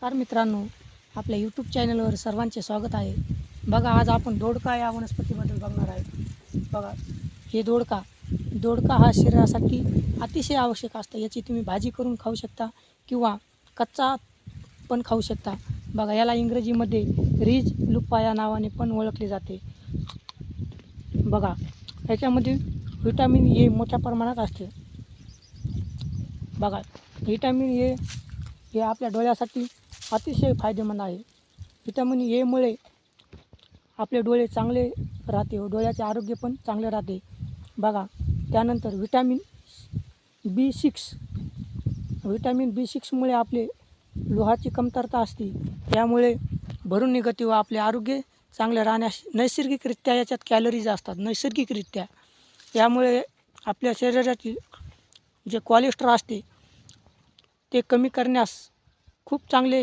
नमस्कार मित्रांनो, आपल्या यूट्यूब चॅनलवर सर्वांचे स्वागत आहे. बघा, आज आपण दोडका या वनस्पतीबद्दल बघणार आहे. बघा, हे दोडका हा शरीरासाठी अतिशय आवश्यक असतं. याची तुम्ही भाजी करून खाऊ शकता किंवा कच्चा पण खाऊ शकता. बघा, याला इंग्रजीमध्ये रिज लुप्पा या नावाने पण ओळखले जाते. बघा, याच्यामध्ये व्हिटॅमिन ए मोठ्या प्रमाणात असते. बघा, व्हिटॅमिन ए हे आपल्या डोळ्यासाठी अतिशय फायदेमंद आहे. व्हिटॅमिन एमुळे आपले डोळे चांगले राहते व डोळ्याचे आरोग्य पण चांगले राहते. बघा, त्यानंतर व्हिटॅमिन बी6मुळे आपले लोहाची कमतरता असते. यामुळे भरून निघते व आपले आरोग्य चांगले राहण्यास नैसर्गिकरित्या याच्यात कॅलरीज असतात. नैसर्गिकरित्या यामुळे आपल्या शरीरातील जे कोलेस्ट्रॉल असते ते कमी करण्यास खूप चांगले